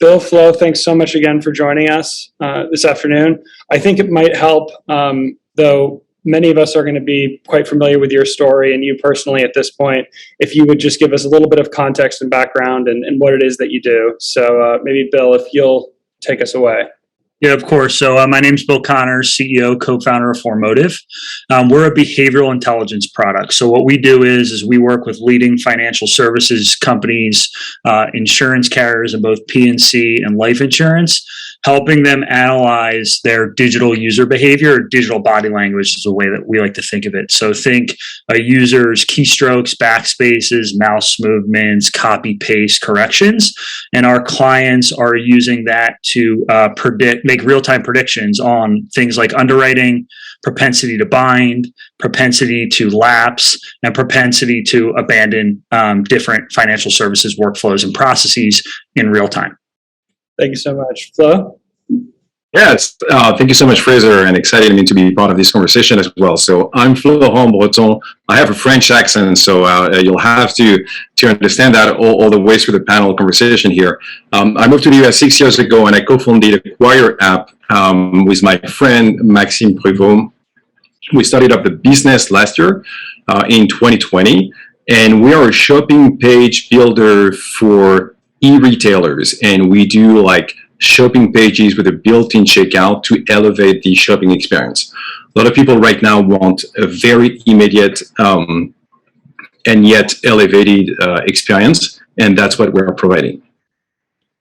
Bill, Flo, thanks so much again for joining us this afternoon. I think it might help, though many of us are going to be quite familiar with your story and you personally at this point, if you would just give us a little bit of context and background and what it is that you do. So maybe, Bill, if you'll take us away. Yeah, of course. So my name's Bill Connors, CEO, co-founder of Formotive. We're a behavioral intelligence product. So what we do is we work with leading financial services companies, insurance carriers in both P&C and life insurance, helping them analyze their digital user behavior, or digital body language is the way that we like to think of it. So think a user's keystrokes, backspaces, mouse movements, copy, paste, corrections. And our clients are using that to make real-time predictions on things like underwriting, propensity to bind, propensity to lapse, and propensity to abandon different financial services workflows and processes in real time. Thank you so much. Flo? Yes, thank you so much, Fraser, and excited me to be part of this conversation as well. So I'm Florent Breton. I have a French accent, so you'll have to understand that all the way through the panel conversation here. I moved to the US 6 years ago, and I co-founded Acquire app with my friend Maxime Prévost. We started up the business last year in 2020, and we are a shopping page builder for e-retailers, and we do like shopping pages with a built-in checkout to elevate the shopping experience. A lot of people right now want a very immediate and yet elevated experience, and that's what we're providing.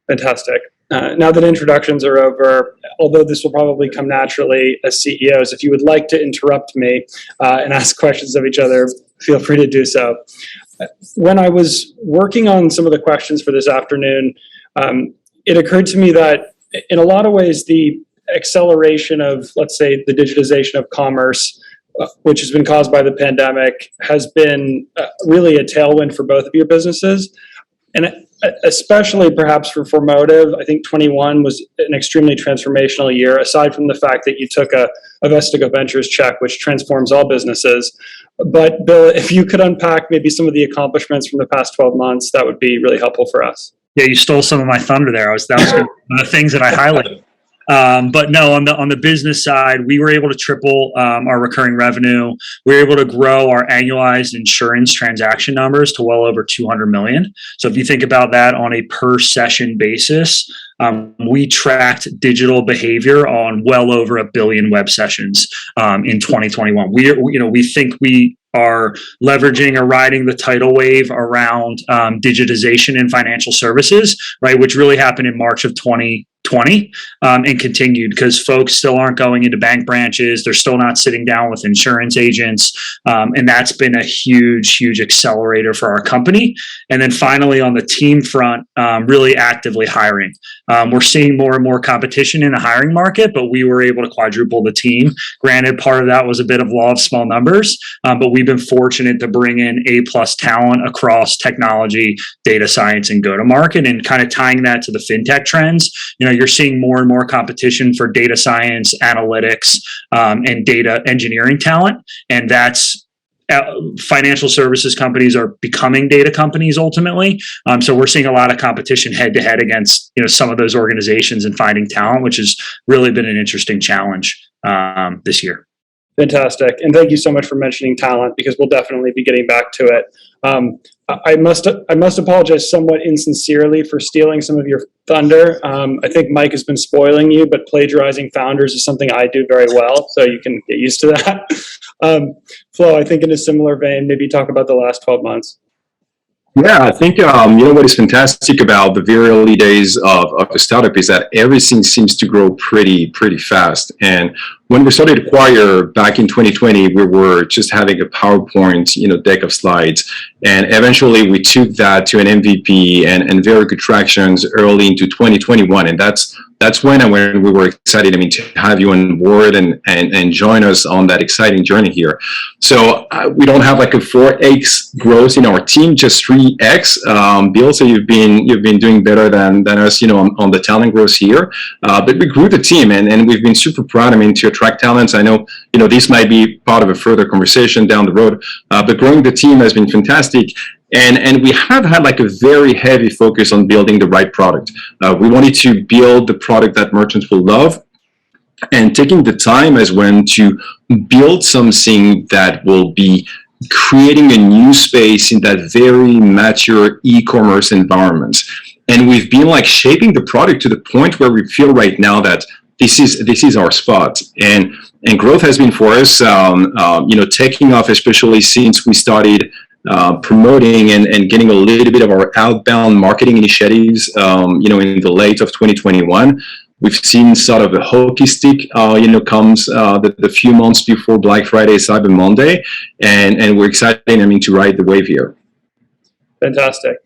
Fantastic. Now that introductions are over, although this will probably come naturally as CEOs, if you would like to interrupt me and ask questions of each other, feel free to do so. When I was working on some of the questions for this afternoon, it occurred to me that in a lot of ways, the acceleration of, let's say, the digitization of commerce, which has been caused by the pandemic, has been really a tailwind for both of your businesses. And especially perhaps for Formotive, I think 21 was an extremely transformational year, aside from the fact that you took a Vestigo Ventures check, which transforms all businesses. But Bill, if you could unpack maybe some of the accomplishments from the past 12 months, that would be really helpful for us. Yeah, you stole some of my thunder there. That was one of the things that I highlighted. But no, on the business side, we were able to triple our recurring revenue. We were able to grow our annualized insurance transaction numbers to well over 200 million. So if you think about that on a per session basis, we tracked digital behavior on well over 1 billion web sessions in 2021. We think we are leveraging or riding the tidal wave around digitization in financial services, right? Which really happened in March of 2020 and continued because folks still aren't going into bank branches. They're still not sitting down with insurance agents. And that's been a huge accelerator for our company. And then finally, on the team front, really actively hiring. We're seeing more and more competition in the hiring market, but we were able to quadruple the team. Granted, part of that was a bit of law of small numbers, but we've been fortunate to bring in A+ talent across technology, data science, and go-to-market, and kind of tying that to the FinTech trends. You're seeing more and more competition for data science, analytics, and data engineering talent, and that's financial services companies are becoming data companies ultimately. So we're seeing a lot of competition head to head against some of those organizations and finding talent, which has really been an interesting challenge this year. Fantastic. And thank you so much for mentioning talent, because we'll definitely be getting back to it. I must apologize somewhat insincerely for stealing some of your thunder. I think Mike has been spoiling you, but plagiarizing founders is something I do very well, so you can get used to that. Flo, I think in a similar vein, maybe talk about the last 12 months. Yeah, I think what is fantastic about the very early days of the startup is that everything seems to grow pretty fast. And when we started Acquire back in 2020, we were just having a PowerPoint, deck of slides. And eventually we took that to an MVP and very good tractions early into 2021. And that's when we were excited, to have you on board and join us on that exciting journey here. So we don't have like a 4x growth in our team, just 3x. Bill, so you've been doing better than us, on the talent growth here. But we grew the team and we've been super proud, to attract talents. I know, this might be part of a further conversation down the road, but growing the team has been fantastic. And we have had like a very heavy focus on building the right product. We wanted to build the product that merchants will love, and taking the time as well to build something that will be creating a new space in that very mature e-commerce environment. And we've been like shaping the product to the point where we feel right now that this is our spot. And growth has been for us, taking off, especially since we started promoting and getting a little bit of our outbound marketing initiatives, in the late of 2021. We've seen sort of a hockey stick, comes the few months before Black Friday, Cyber Monday, and we're excited, to ride the wave here. Fantastic.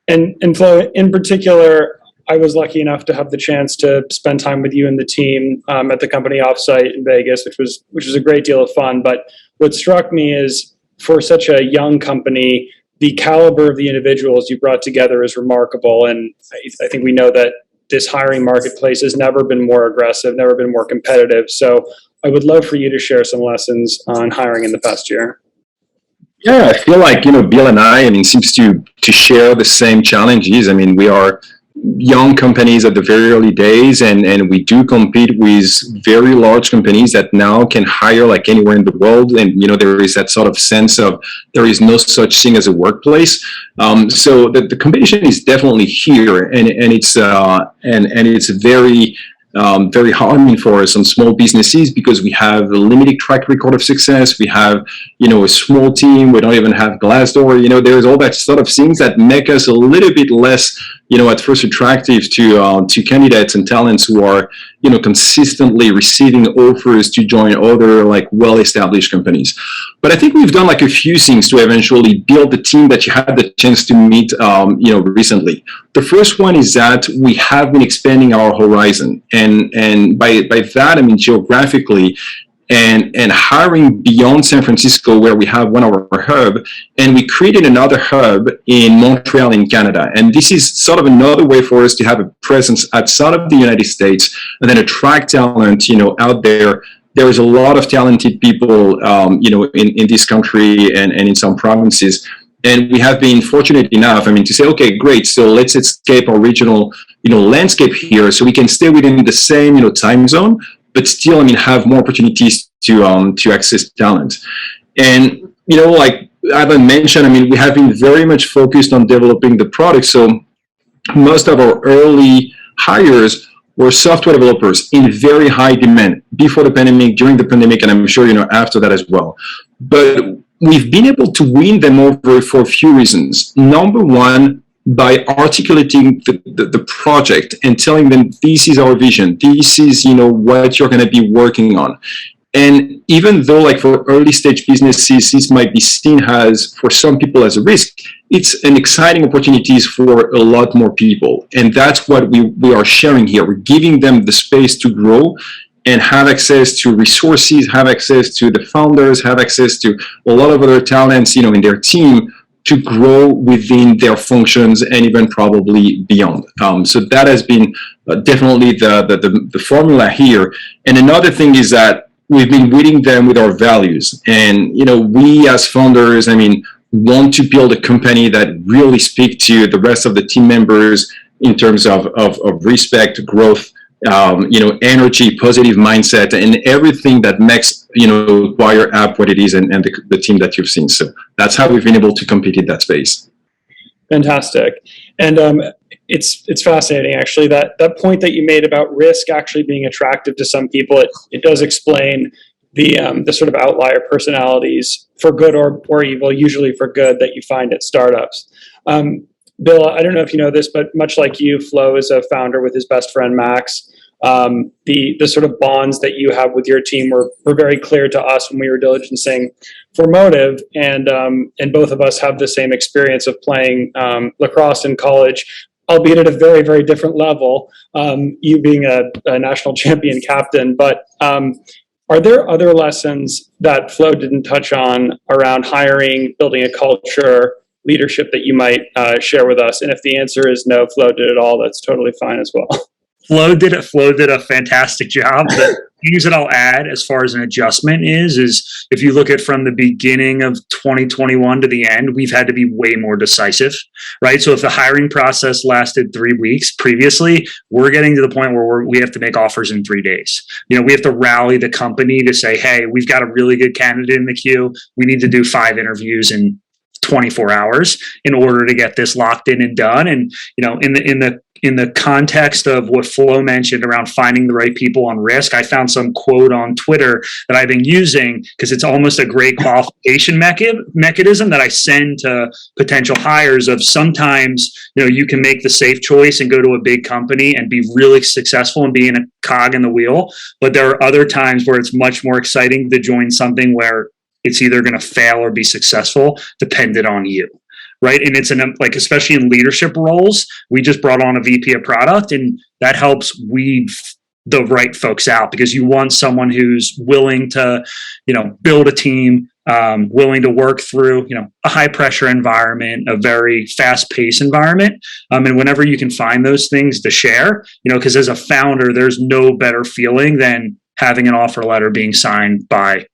And Flo, in particular, I was lucky enough to have the chance to spend time with you and the team at the company offsite in Vegas, which was a great deal of fun. But what struck me is, for such a young company, the caliber of the individuals you brought together is remarkable. And I think we know that this hiring marketplace has never been more aggressive, never been more competitive. So I would love for you to share some lessons on hiring in the past year. Yeah, I feel like, Bill and I seems to share the same challenges. We are young companies at the very early days, and we do compete with very large companies that now can hire like anywhere in the world. And, there is that sort of sense of there is no such thing as a workplace. So the competition is definitely here, and it's very harming for us on small businesses, because we have a limited track record of success. We have, a small team. We don't even have Glassdoor. There's all that sort of things that make us a little bit less, at first attractive to candidates and talents who are, consistently receiving offers to join other like well-established companies. But I think we've done like a few things to eventually build the team that you had the chance to meet, recently. The first one is that we have been expanding our horizon, and by that geographically, and hiring beyond San Francisco, where we have one of our hub, and we created another hub in Montreal in Canada. And this is sort of another way for us to have a presence outside of the United States and then attract talent, out there. There is a lot of talented people, in this country and in some provinces. And we have been fortunate enough, to say, okay, great. So let's escape our regional, landscape here, so we can stay within the same, time zone, but still, have more opportunities to access talent. And, like I mentioned, we have been very much focused on developing the product. So most of our early hires were software developers in very high demand before the pandemic, during the pandemic, and I'm sure, after that as well. But we've been able to win them over for a few reasons. Number one, by articulating the project and telling them, this is our vision, this is, what you're going to be working on. And even though like for early stage businesses, this might be seen as, for some people, as a risk, it's an exciting opportunities for a lot more people. And that's what we are sharing here. We're giving them the space to grow and have access to resources, have access to the founders, have access to a lot of other talents, in their team, to grow within their functions and even probably beyond. So that has been definitely the formula here. And another thing is that we've been winning them with our values. And, we as founders, want to build a company that really speak to the rest of the team members in terms of respect, growth, energy, positive mindset, and everything that makes, Acquire app what it is, and the team that you've seen. So that's how we've been able to compete in that space. Fantastic. And it's fascinating, actually, that point that you made about risk actually being attractive to some people. It does explain the sort of outlier personalities, for good or evil, usually for good, that you find at startups. Bill, I don't know if you know this, but much like you, Flo is a founder with his best friend, Max. The sort of bonds that you have with your team were very clear to us when we were diligencing for Motive, and both of us have the same experience of playing lacrosse in college, albeit at a very, very different level, you being a national champion captain. But are there other lessons that Flo didn't touch on around hiring, building a culture, leadership, that you might share with us? And if the answer is no, Flo did it all, that's totally fine as well. Flo did a fantastic job. The things that I'll add as far as an adjustment is if you look at from the beginning of 2021 to the end, we've had to be way more decisive, right? So if the hiring process lasted 3 weeks previously, we're getting to the point where we have to make offers in 3 days. We have to rally the company to say, hey, we've got a really good candidate in the queue. We need to do 5 interviews in 24 hours in order to get this locked in and done. And in the context of what Flo mentioned around finding the right people on risk, I found some quote on Twitter that I've been using because it's almost a great qualification mechanism that I send to potential hires of sometimes, you can make the safe choice and go to a big company and be really successful and being a cog in the wheel. But there are other times where it's much more exciting to join something where it's either going to fail or be successful, dependent on you. Right. And it's especially in leadership roles, we just brought on a VP of product, and that helps weed the right folks out because you want someone who's willing to, build a team, willing to work through, a high pressure environment, a very fast paced environment. And whenever you can find those things to share, because as a founder, there's no better feeling than having an offer letter being signed by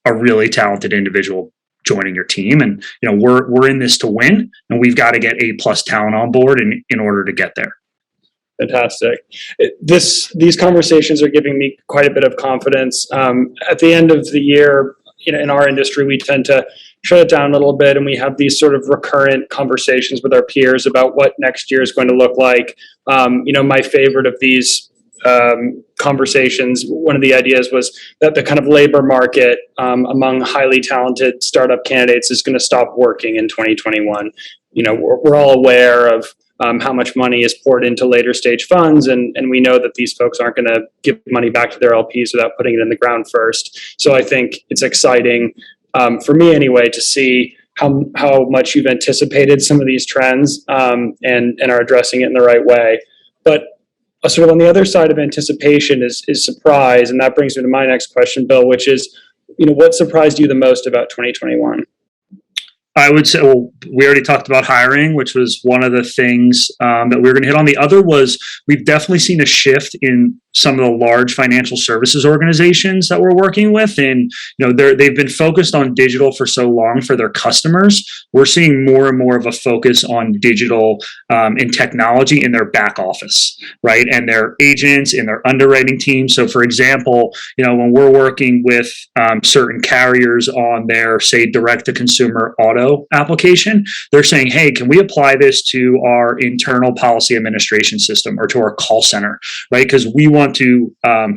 a really talented individual joining your team. And we're in this to win, and we've got to get A+ talent on board in order to get there. Fantastic. These conversations are giving me quite a bit of confidence. At the end of the year, in our industry, we tend to shut it down a little bit, and we have these sort of recurrent conversations with our peers about what next year is going to look like. My favorite of these conversations, one of the ideas was that the kind of labor market among highly talented startup candidates is going to stop working in 2021. We're all aware of how much money is poured into later stage funds, and we know that these folks aren't going to give money back to their LPs without putting it in the ground first. So I think it's exciting for me anyway to see how much you've anticipated some of these trends and are addressing it in the right way. But sort of on the other side of anticipation is surprise. And that brings me to my next question, Bill, which is, what surprised you the most about 2021? I would say, we already talked about hiring, which was one of the things that we were going to hit on. The other was we've definitely seen a shift in some of the large financial services organizations that we're working with. And, they've been focused on digital for so long for their customers. We're seeing more and more of a focus on digital and technology in their back office, right? And their agents and their underwriting team. So for example, when we're working with certain carriers on their, say, direct to consumer auto application, they're saying, hey, can we apply this to our internal policy administration system or to our call center, right? Because we want to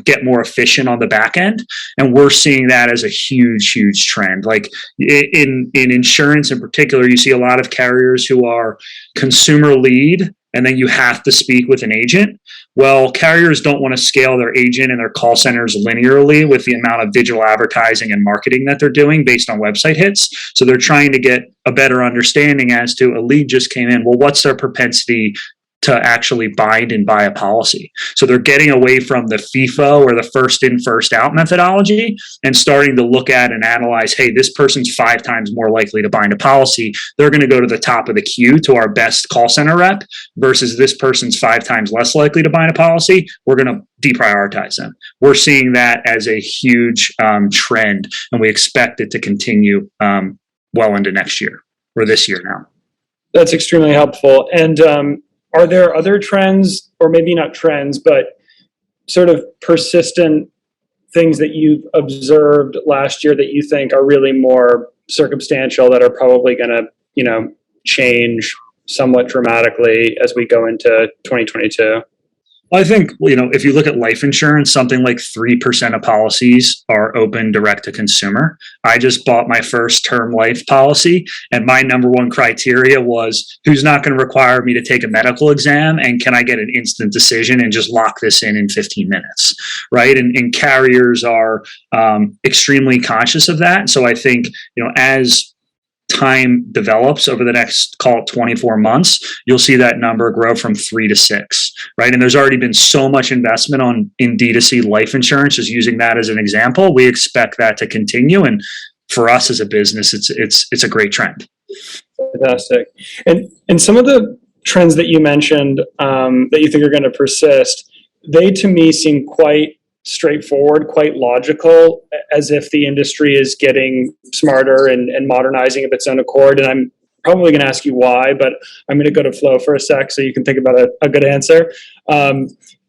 get more efficient on the back end. And we're seeing that as a huge trend. Like in insurance in particular, you see a lot of carriers who are consumer lead, and then you have to speak with an agent. Well, carriers don't want to scale their agent and their call centers linearly with the amount of digital advertising and marketing that they're doing based on website hits. So they're trying to get a better understanding as to a lead just came in. Well, what's their propensity to actually bind and buy a policy? So they're getting away from the FIFO or the first in, first out methodology and starting to look at and analyze, hey, this person's 5 times more likely to bind a policy. They're going to go to the top of the queue to our best call center rep versus this person's 5 times less likely to bind a policy. We're going to deprioritize them. We're seeing that as a huge trend, and we expect it to continue well into next year or this year now. That's extremely helpful. And are there other trends, or maybe not trends, but sort of persistent things that you've observed last year that you think are really more circumstantial that are probably going to, change somewhat dramatically as we go into 2022? I think, if you look at life insurance, something like 3% of policies are open direct to consumer. I just bought my first term life policy, and my number one criteria was who's not going to require me to take a medical exam, and can I get an instant decision and just lock this in 15 minutes, right? And carriers are extremely conscious of that. So I think, as time develops over the next, call it 24 months, you'll see that number grow from 3 to 6, right? And there's already been so much investment in D2C life insurance, just using that as an example. We expect that to continue. And for us as a business, it's a great trend. Fantastic. And some of the trends that you mentioned that you think are going to persist, they to me seem quite straightforward, quite logical, as if the industry is getting smarter and modernizing of its own accord. And I'm probably going to ask you why, but I'm going to go to Flo for a sec so you can think about a good answer.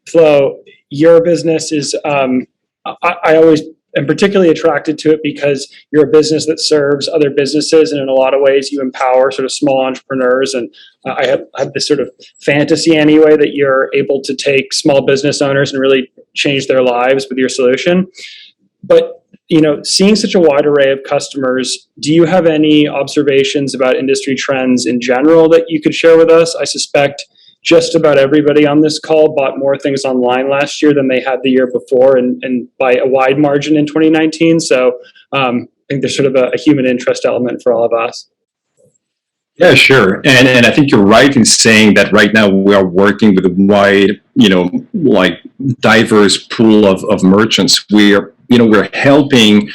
Flo, your business is, I always am particularly attracted to it because you're a business that serves other businesses, and in a lot of ways you empower sort of small entrepreneurs. And I have this sort of fantasy anyway that you're able to take small business owners and really change their lives with your solution. But seeing such a wide array of customers, do you have any observations about industry trends in general that you could share with us? I suspect just about everybody on this call bought more things online last year than they had the year before, and by a wide margin in 2019. So I think there's sort of a human interest element for all of us. Yeah, sure. And I think you're right in saying that right now we are working with a wide, like diverse pool of merchants. We're helping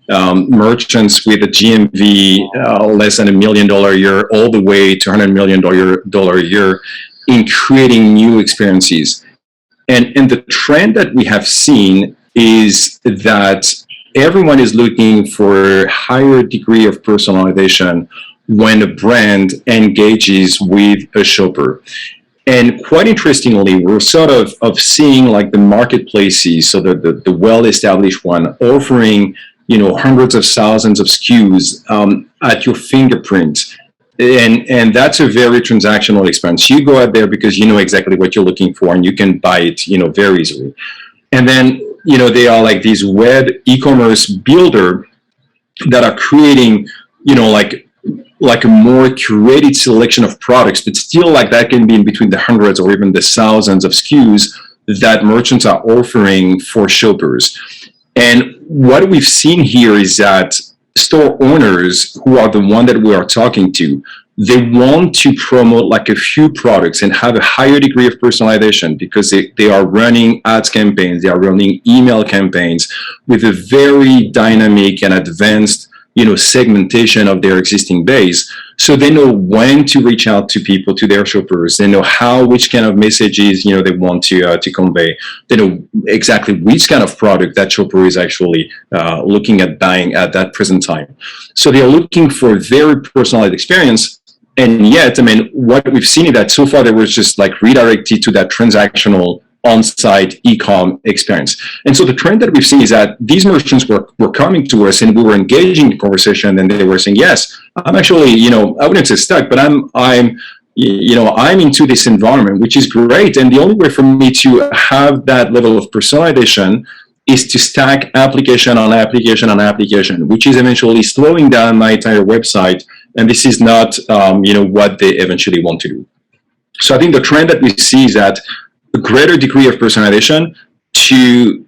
merchants with a GMV less than $1 million a year, all the way to $100 million a year, in creating new experiences. And the trend that we have seen is that everyone is looking for a higher degree of personalization when a brand engages with a shopper. And quite interestingly, we're sort of seeing like the marketplaces, so the well-established one, offering hundreds of thousands of SKUs at your fingerprint. And that's a very transactional experience. You go out there because you know exactly what you're looking for, and you can buy it, very easily. And then, they are like these web e-commerce builder that are creating, like a more curated selection of products, but still like that can be in between the hundreds or even the thousands of SKUs that merchants are offering for shoppers. And what we've seen here is that store owners, who are the one that we are talking to, they want to promote like a few products and have a higher degree of personalization because they are running ads campaigns, they are running email campaigns with a very dynamic and advanced segmentation of their existing base. So they know when to reach out to people, to their shoppers. They know which kind of messages, they want to convey. They know exactly which kind of product that shopper is actually looking at buying at that present time. So they're looking for a very personalized experience. And yet, what we've seen is that so far they were just like redirected to that transactional on-site e-com experience. And so the trend that we've seen is that these merchants were coming to us and we were engaging in conversation, and they were saying, yes, I'm actually, I wouldn't say stuck, but I'm into this environment, which is great. And the only way for me to have that level of personalization is to stack application on application on application, which is eventually slowing down my entire website. And this is not, what they eventually want to do. So I think the trend that we see is that a greater degree of personalization to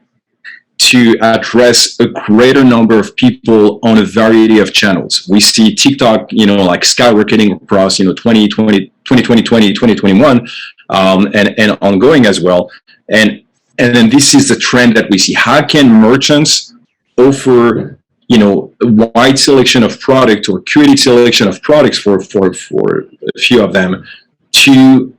address a greater number of people on a variety of channels. We see TikTok, like skyrocketing across, 2020, 2021, and ongoing as well. And then this is the trend that we see. How can merchants offer, a wide selection of product or curated selection of products for a few of them to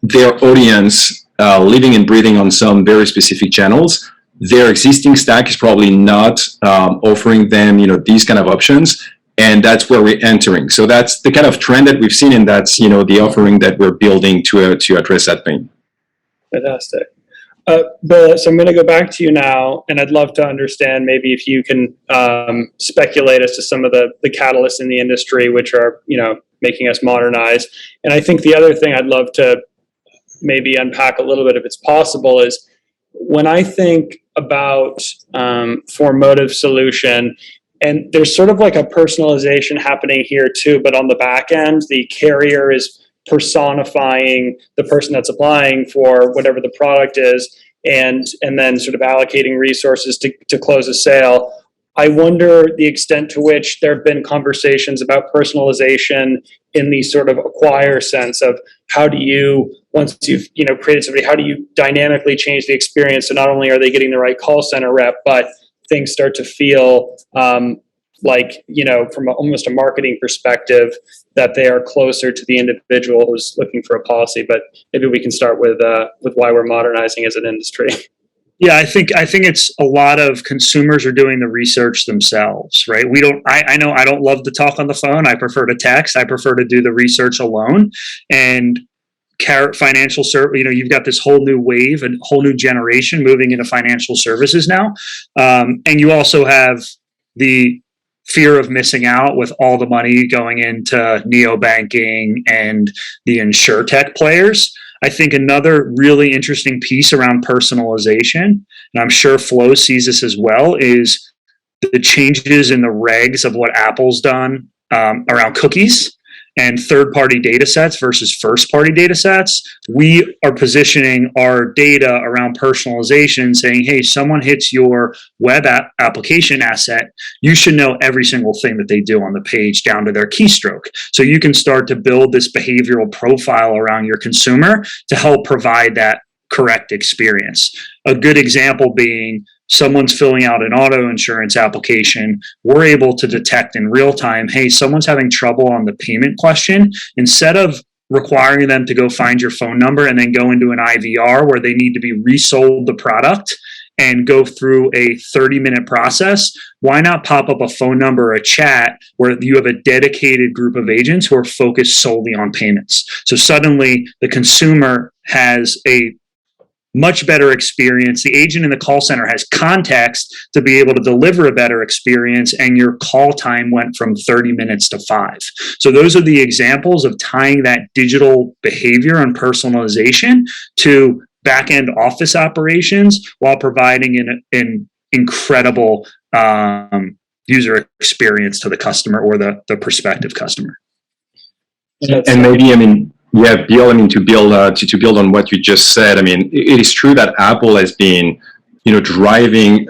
their audience, living and breathing on some very specific channels? Their existing stack is probably not offering them, these kind of options, and that's where we're entering. So that's the kind of trend that we've seen, and that's the offering that we're building to address that pain. Fantastic. Bill, so I'm going to go back to you now, and I'd love to understand maybe if you can speculate as to some of the catalysts in the industry which are making us modernize. And I think the other thing I'd love to maybe unpack a little bit, if it's possible, is when I think about Formotive solution, and there's sort of like a personalization happening here too, but on the back end, the carrier is personifying the person that's applying for whatever the product is, and then sort of allocating resources to close a sale. I wonder the extent to which there have been conversations about personalization in the sort of acquire sense of how do you, once you've created somebody, how do you dynamically change the experience so not only are they getting the right call center rep, but things start to feel like, from almost a marketing perspective, that they are closer to the individual who's looking for a policy. But maybe we can start with why we're modernizing as an industry. Yeah, I think it's a lot of consumers are doing the research themselves, right? I know I don't love to talk on the phone. I prefer to text. I prefer to do the research alone. And financial service, you've got this whole new wave and whole new generation moving into financial services now. And you also have the fear of missing out with all the money going into neobanking and the insurtech players. I think another really interesting piece around personalization, and I'm sure Flo sees this as well, is the changes in the regs of what Apple's done around cookies and third-party data sets versus first-party data sets. We are positioning our data around personalization, saying, hey, someone hits your web application asset, you should know every single thing that they do on the page down to their keystroke. So you can start to build this behavioral profile around your consumer to help provide that correct experience. A good example being, someone's filling out an auto insurance application, we're able to detect in real time, hey, someone's having trouble on the payment question. Instead of requiring them to go find your phone number and then go into an IVR where they need to be resold the product and go through a 30-minute process, why not pop up a phone number or a chat where you have a dedicated group of agents who are focused solely on payments? So suddenly the consumer has a much better experience. The agent in the call center has context to be able to deliver a better experience, and your call time went from 30 minutes to 5. So those are the examples of tying that digital behavior and personalization to back-end office operations while providing an incredible user experience to the customer or the prospective customer. And maybe, yeah, Bill, to build on what you just said, it is true that Apple has been, driving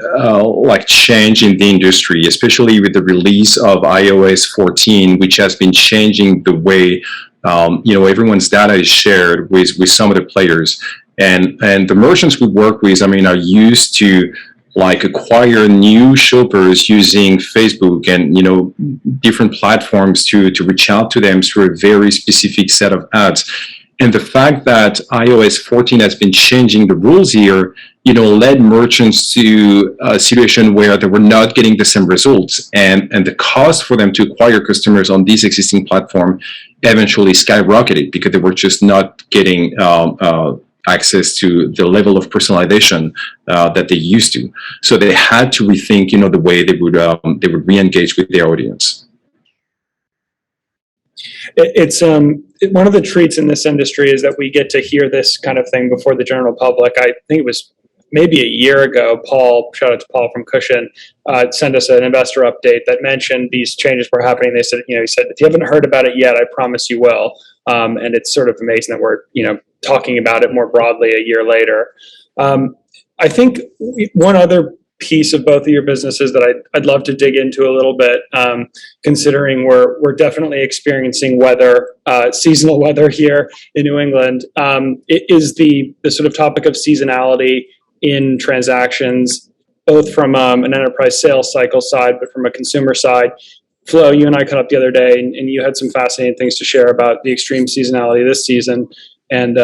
change in the industry, especially with the release of iOS 14, which has been changing the way, everyone's data is shared with some of the players. And the merchants we work with, are used to acquire new shoppers using Facebook and different platforms to reach out to them through a very specific set of ads. And the fact that iOS 14 has been changing the rules here, led merchants to a situation where they were not getting the same results, and the cost for them to acquire customers on this existing platform eventually skyrocketed because they were just not getting access to the level of personalization that they used to. So they had to rethink, the way they would re-engage with their audience. It's one of the treats in this industry is that we get to hear this kind of thing before the general public. I think it was maybe a year ago, Paul, shout out to Paul from Cushion, sent us an investor update that mentioned these changes were happening. They said, he said, if you haven't heard about it yet, I promise you will. And it's sort of amazing that we're, talking about it more broadly a year later. I think one other piece of both of your businesses that I'd love to dig into a little bit, considering we're definitely experiencing seasonal weather here in New England, it is the sort of topic of seasonality in transactions, both from an enterprise sales cycle side, but from a consumer side. Flo, you and I caught up the other day, and you had some fascinating things to share about the extreme seasonality this season. And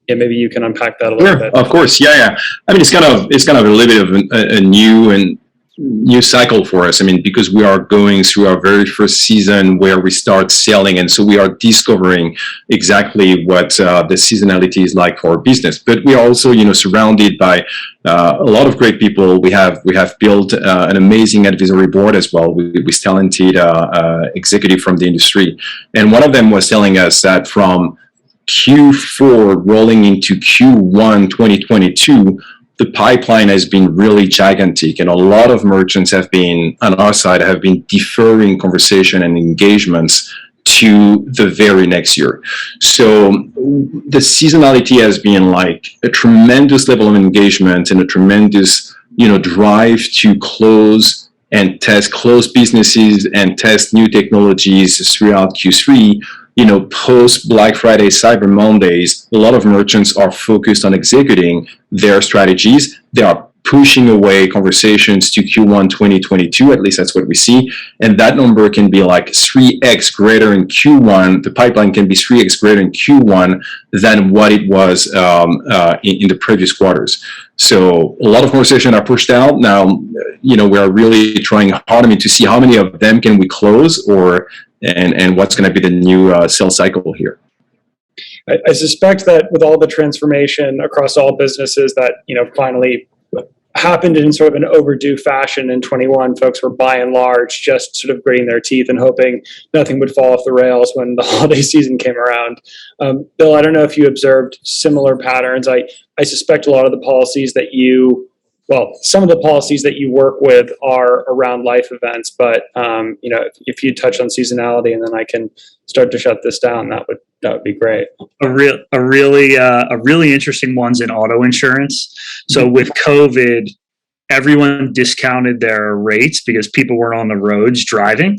maybe you can unpack that a little bit. Of course, yeah. It's kind of a little bit of a new cycle for us. Because we are going through our very first season where we start selling, and so we are discovering exactly what the seasonality is like for our business. But we are also, surrounded by a lot of great people. We have built an amazing advisory board as well with talented executive from the industry, and one of them was telling us that from Q4 rolling into Q1 2022, the pipeline has been really gigantic, and a lot of merchants on our side have been deferring conversation and engagements to the very next year. So the seasonality has been like a tremendous level of engagement and a tremendous, drive to close businesses and test new technologies throughout Q3. Post Black Friday, Cyber Mondays, a lot of merchants are focused on executing their strategies. They are pushing away conversations to Q1 2022. At least that's what we see. And that number can be like 3x greater in Q1. The pipeline can be 3x greater in Q1 than what it was in the previous quarters. So a lot of conversations are pushed out. Now, we are really trying hard, to see how many of them can we close, and what's going to be the new sales cycle here. I suspect that with all the transformation across all businesses that, finally happened in sort of an overdue fashion in 21, folks were by and large just sort of gritting their teeth and hoping nothing would fall off the rails when the holiday season came around. Bill, I don't know if you observed similar patterns. I suspect a lot of the policies that some of the policies that you work with are around life events, but if you touch on seasonality and then I can start to shut this down, that would be great. A really interesting one's in auto insurance. So with COVID, everyone discounted their rates because people weren't on the roads driving.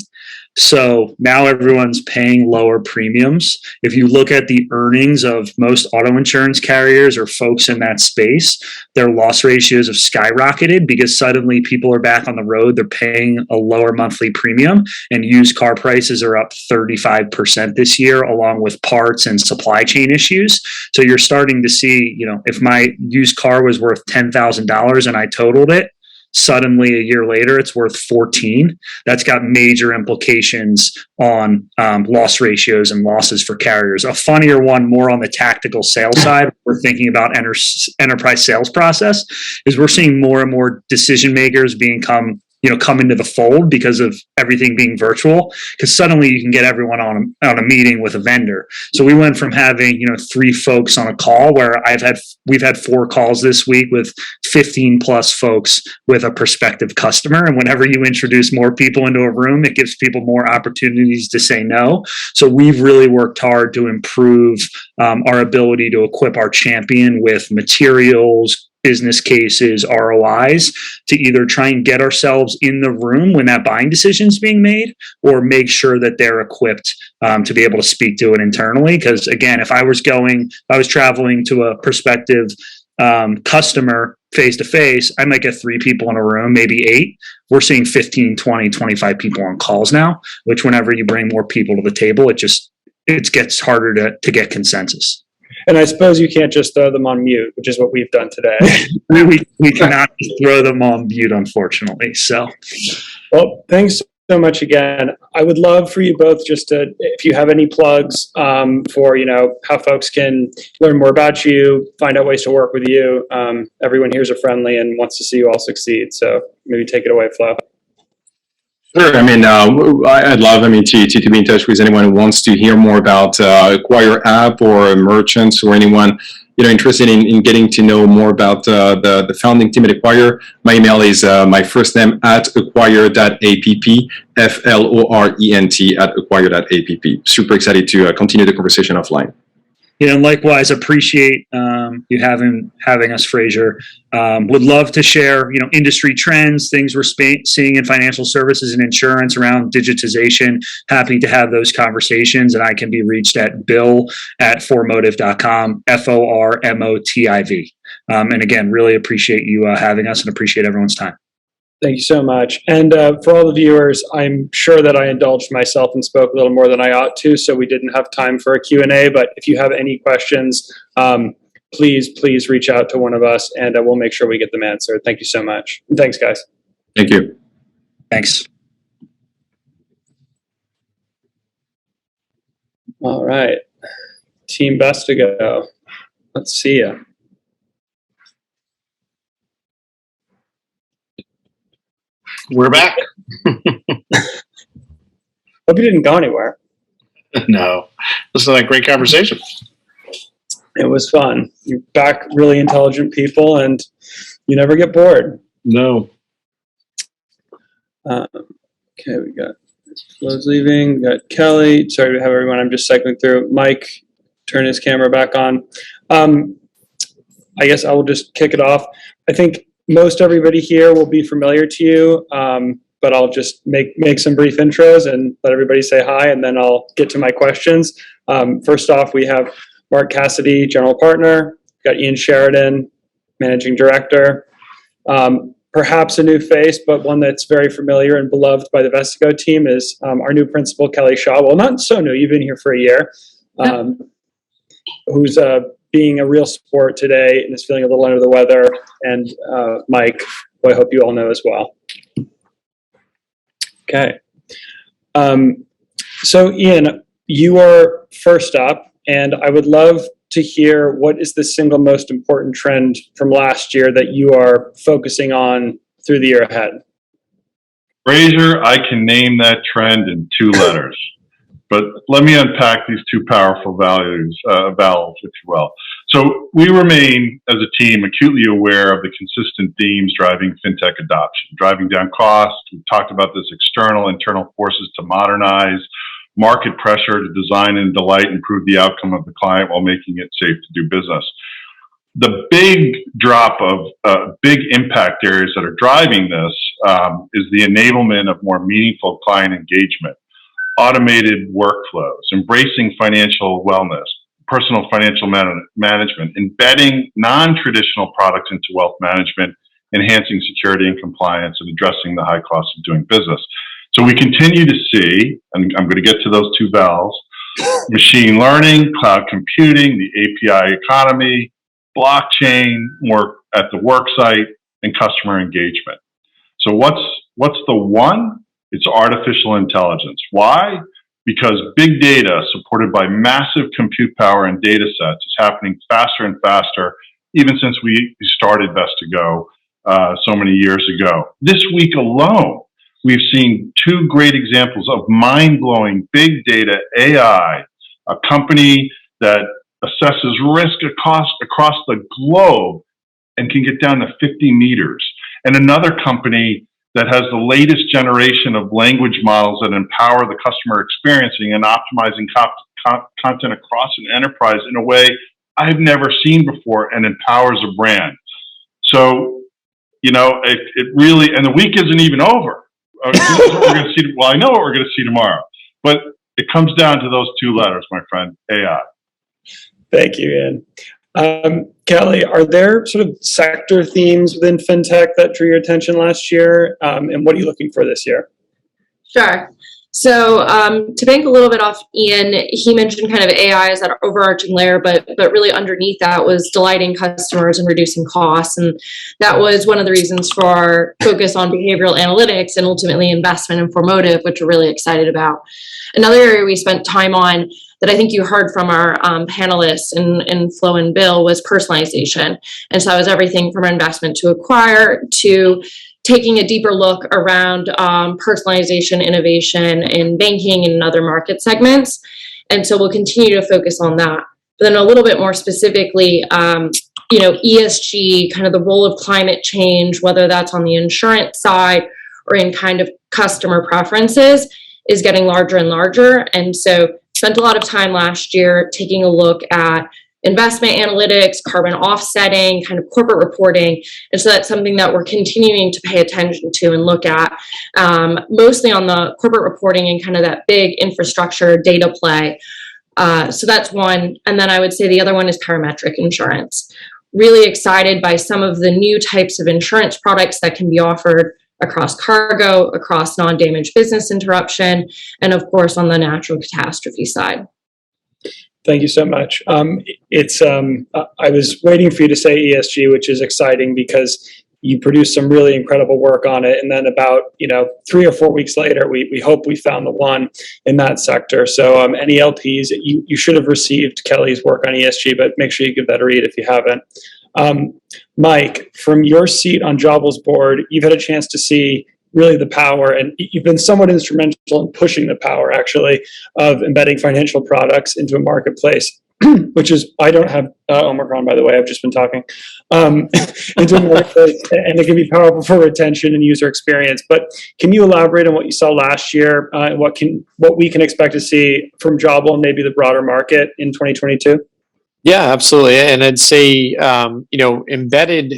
So now everyone's paying lower premiums. If you look at the earnings of most auto insurance carriers or folks in that space, their loss ratios have skyrocketed because suddenly people are back on the road. They're paying a lower monthly premium, and used car prices are up 35% this year, along with parts and supply chain issues. So you're starting to see, if my used car was worth $10,000 and I totaled it, suddenly a year later it's worth 14. That's got major implications on loss ratios and losses for carriers. A funnier one, more on the tactical sales side, we're thinking about enterprise sales process, is we're seeing more and more decision makers come into the fold because of everything being virtual, because suddenly you can get everyone on a meeting with a vendor. So we went from having 3 folks on a call, where we've had 4 calls this week with 15 plus folks with a prospective customer. And whenever you introduce more people into a room, it gives people more opportunities to say no. So we've really worked hard to improve our ability to equip our champion with materials, business cases, ROIs, to either try and get ourselves in the room when that buying decision is being made, or make sure that they're equipped to be able to speak to it internally. Because again, if I was traveling to a prospective customer face to face, I might get 3 people in a room, maybe 8. We're seeing 15, 20, 25 people on calls now, which whenever you bring more people to the table, it gets harder to get consensus. And I suppose you can't just throw them on mute, which is what we've done today. we cannot throw them on mute, unfortunately. So, well, thanks so much again. I would love for you both just to, if you have any plugs for, how folks can learn more about you, find out ways to work with you. Everyone here is friendly and wants to see you all succeed. So maybe take it away, Flo. Sure. I'd love, to be in touch with anyone who wants to hear more about Acquire app, or merchants, or anyone, interested in getting to know more about the founding team at Acquire. My email is my first name @acquire.app, FLORENT @acquire.app. Super excited to continue the conversation offline. And likewise, appreciate you having us, Fraser. Would love to share, industry trends, things we're seeing in financial services and insurance around digitization. Happy to have those conversations, and I can be reached at bill@formotive.com, FORMOTIV. And again, really appreciate you having us, and appreciate everyone's time. Thank you so much. And for all the viewers, I'm sure that I indulged myself and spoke a little more than I ought to, so we didn't have time for a Q&A. But if you have any questions, please reach out to one of us, and we'll make sure we get them answered. Thank you so much. And thanks, guys. Thank you. Thanks. All right. Team Vestigo. Let's see ya. We're back. Hope you didn't go anywhere. No, this is a great conversation. It was fun. You're back, really intelligent people, and you never get bored. No. Okay, we got Flo's leaving. We got Kelly. Sorry to have everyone. I'm just cycling through. Mike, turn his camera back on. I guess I will just kick it off. I think most everybody here will be familiar to you, but I'll just make some brief intros and let everybody say hi, and then I'll get to my questions. First off, we have Mark Cassidy, General Partner. We've got Ian Sheridan, Managing Director. Perhaps a new face, but one that's very familiar and beloved by the Vestigo team is our new principal, Kelly Shaw. Well, not so new. You've been here for a year. Who's being a real sport today and is feeling a little under the weather. And Mike, who I hope you all know as well. Okay. So Ian, you are first up, and I would love to hear what is the single most important trend from last year that you are focusing on through the year ahead? Fraser, I can name that trend in 2 letters, but let me unpack these 2 powerful vowels, if you will. So we remain, as a team, acutely aware of the consistent themes driving FinTech adoption, driving down costs. We've talked about this external, internal forces to modernize, market pressure to design and delight, improve the outcome of the client while making it safe to do business. The big drop of big impact areas that are driving this is the enablement of more meaningful client engagement, automated workflows, embracing financial wellness, personal financial management, embedding non-traditional products into wealth management, enhancing security and compliance, and addressing the high cost of doing business. So we continue to see, and I'm going to get to those 2 vowels, machine learning, cloud computing, the API economy, blockchain, work at the work site, and customer engagement. So what's the one? It's artificial intelligence. Why? Because big data supported by massive compute power and data sets is happening faster and faster, even since we started Vestigo so many years ago. This week alone, we've seen 2 great examples of mind-blowing big data AI, a company that assesses risk across the globe and can get down to 50 meters, and another company that has the latest generation of language models that empower the customer experiencing and optimizing content across an enterprise in a way I've never seen before and empowers a brand. So, it really, and the week isn't even over. We're going to see. Well, I know what we're going to see tomorrow, but it comes down to those 2 letters, my friend, AI. Thank you, Ian. Kelly, are there sort of sector themes within FinTech that drew your attention last year? And what are you looking for this year? Sure. So to bank a little bit off Ian, he mentioned kind of AI as that overarching layer, but really underneath that was delighting customers and reducing costs. And that was one of the reasons for our focus on behavioral analytics and ultimately investment in Formotive, which we're really excited about. Another area we spent time on that I think you heard from our panelists in Flo and Bill was personalization. And so that was everything from investment to acquire to taking a deeper look around personalization, innovation in banking and other market segments. And so we'll continue to focus on that. But then a little bit more specifically, ESG, kind of the role of climate change, whether that's on the insurance side or in kind of customer preferences, is getting larger and larger. And so spent a lot of time last year taking a look at investment analytics, carbon offsetting, kind of corporate reporting. And so that's something that we're continuing to pay attention to and look at, mostly on the corporate reporting and kind of that big infrastructure data play. So that's one. And then I would say the other one is parametric insurance. Really excited by some of the new types of insurance products that can be offered across cargo, across non-damage business interruption, and of course on the natural catastrophe side. Thank you so much. I was waiting for you to say ESG, which is exciting because you produced some really incredible work on it. And then about 3 or 4 weeks later, we hope we found the one in that sector. So any LPs, you should have received Kelly's work on ESG, but make sure you give that a read if you haven't. Mike, from your seat on Jobbles' board, you've had a chance to see really the power, and you've been somewhat instrumental in pushing the power, actually, of embedding financial products into a marketplace, which is, I don't have Omicron, by the way, I've just been talking, into a marketplace, and it can be powerful for retention and user experience. But can you elaborate on what you saw last year and what we can expect to see from Jobble and maybe the broader market in 2022? Yeah, absolutely. And I'd say, embedded,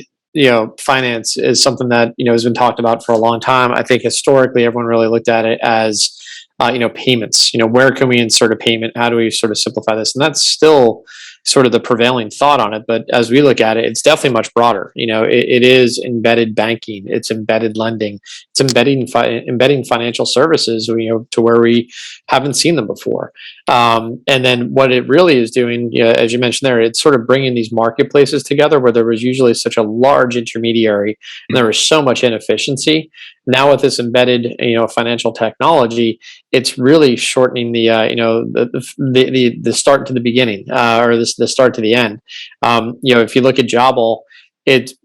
finance is something that, has been talked about for a long time. I think historically, everyone really looked at it as, payments. Where can we insert a payment? How do we sort of simplify this? And that's still sort of the prevailing thought on it. But as we look at it, it's definitely much broader. It is embedded banking, it's embedded lending, it's embedding financial services, to where we haven't seen them before. And then what it really is doing, as you mentioned there, it's sort of bringing these marketplaces together where there was usually such a large intermediary and there was so much inefficiency. Now with this embedded, financial technology, it's really shortening the start to the beginning, or the start to the end. If you look at Jobble, it's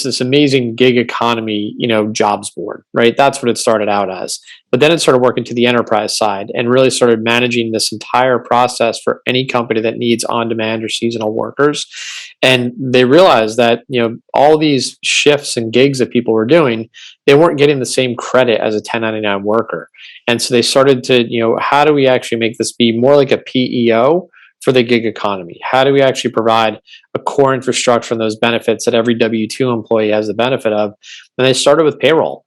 this amazing gig economy, jobs board, right? That's what it started out as. But then it started working to the enterprise side and really started managing this entire process for any company that needs on-demand or seasonal workers. And they realized that, all these shifts and gigs that people were doing, they weren't getting the same credit as a 1099 worker. And so they started to, how do we actually make this be more like a PEO for the gig economy? How do we actually provide a core infrastructure and those benefits that every W-2 employee has the benefit of? And they started with payroll.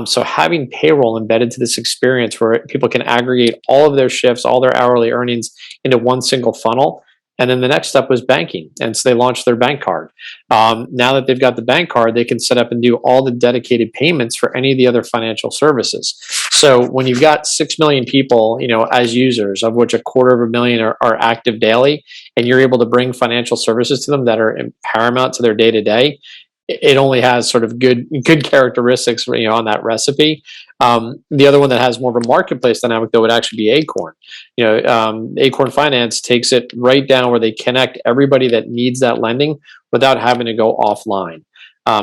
So having payroll embedded to this experience where people can aggregate all of their shifts, all their hourly earnings into one single funnel. And then the next step was banking. And so they launched their bank card. Now that they've got the bank card, they can set up and do all the dedicated payments for any of the other financial services. So when you've got 6 million people, as users, of which 250,000 are active daily, and you're able to bring financial services to them that are paramount to their day to day, it only has sort of good characteristics, on that recipe. The other one that has more of a marketplace dynamic, though, would actually be Acorn. Acorn Finance takes it right down where they connect everybody that needs that lending without having to go offline.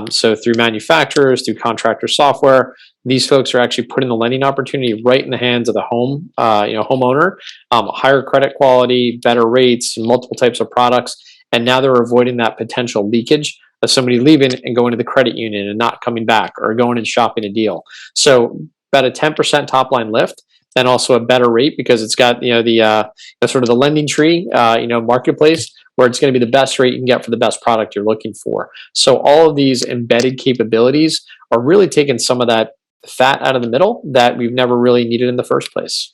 So through manufacturers, through contractor software, these folks are actually putting the lending opportunity right in the hands of the homeowner. Higher credit quality, better rates, multiple types of products, and now they're avoiding that potential leakage of somebody leaving and going to the credit union and not coming back, or going and shopping a deal. So about a 10% top line lift, and also a better rate because it's got the sort of the lending tree marketplace where it's going to be the best rate you can get for the best product you're looking for. So all of these embedded capabilities are really taking some of that fat out of the middle that we've never really needed in the first place.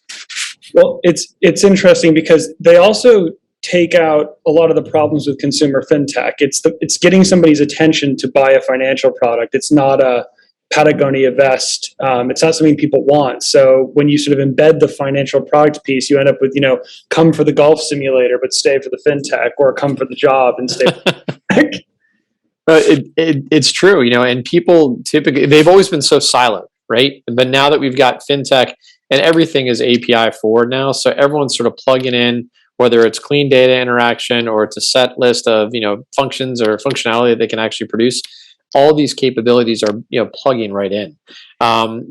Well, it's interesting because they also take out a lot of the problems with consumer fintech. It's getting somebody's attention to buy a financial product. It's not a Patagonia vest. It's not something people want. So when you sort of embed the financial product piece, you end up with, come for the golf simulator, but stay for the fintech, or come for the job and stay for the fintech. It's true, and people typically, they've always been so siloed, right? But now that we've got fintech and everything is API forward now, so everyone's sort of plugging in, whether it's clean data interaction or it's a set list of functions or functionality that they can actually produce. All these capabilities are plugging right in.